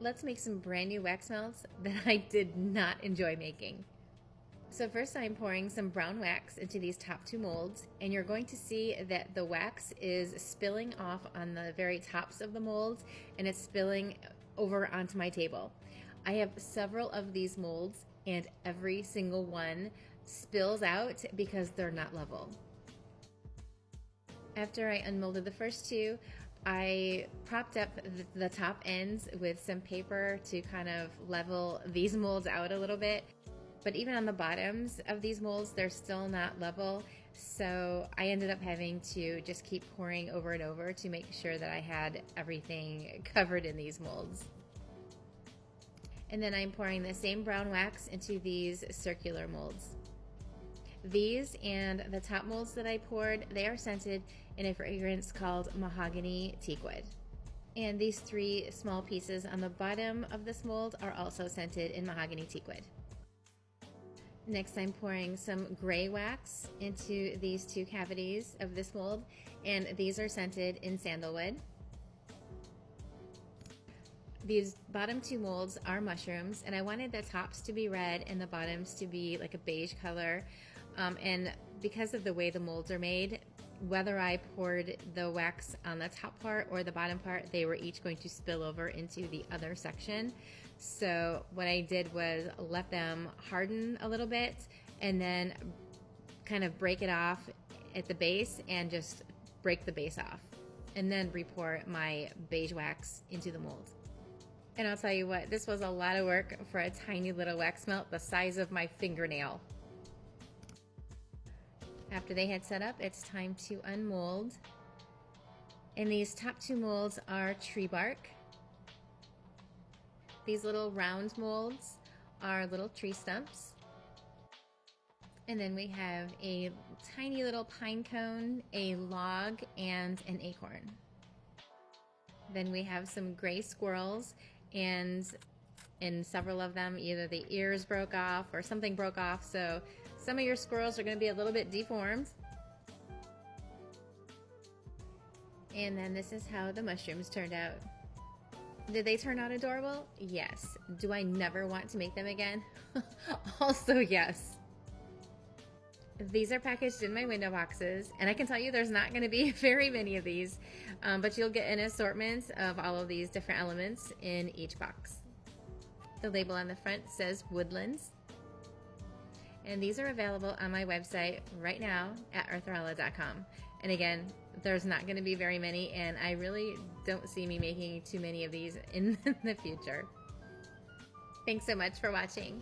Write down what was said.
Let's make some brand new wax melts that I did not enjoy making. So first I'm pouring some brown wax into these top two molds, and you're going to see that the wax is spilling off on the very tops of the molds, and it's spilling over onto my table. I have several of these molds, and every single one spills out because they're not level. After I unmolded the first two, I propped up the top ends with some paper to kind of level these molds out a little bit. But even on the bottoms of these molds, they're still not level. So I ended up having to just keep pouring over and over to make sure that I had everything covered in these molds. And then I'm pouring the same brown wax into these circular molds. These and the top molds that I poured, they are scented in a fragrance called Mahogany Teakwood. And these three small pieces on the bottom of this mold are also scented in Mahogany Teakwood. Next, I'm pouring some gray wax into these two cavities of this mold, and these are scented in Sandalwood. These bottom two molds are mushrooms, and I wanted the tops to be red and the bottoms to be like a beige color. And because of the way the molds are made, whether I poured the wax on the top part or the bottom part, they were each going to spill over into the other section. So what I did was let them harden a little bit and then kind of break it off at the base and just break the base off, and then re-pour my beige wax into the mold. And I'll tell you what, this was a lot of work for a tiny little wax melt the size of my fingernail. After they had set up, it's time to unmold. And these top two molds are tree bark. These little round molds are little tree stumps. And then we have a tiny little pine cone, a log, and an acorn. Then we have some gray squirrels, and in several of them, either the ears broke off or something broke off, so some of your squirrels are going to be a little bit deformed. And then this is how the mushrooms turned out. Did they turn out adorable? Yes. Do I never want to make them again? Also yes. These are packaged in my window boxes, and I can tell you there's not going to be very many of these, but you'll get an assortment of all of these different elements in each box. The label on the front says Woodlands, and these are available on my website right now at eartherella.com. And again, there's not going to be very many, and I really don't see me making too many of these in the future. Thanks so much for watching.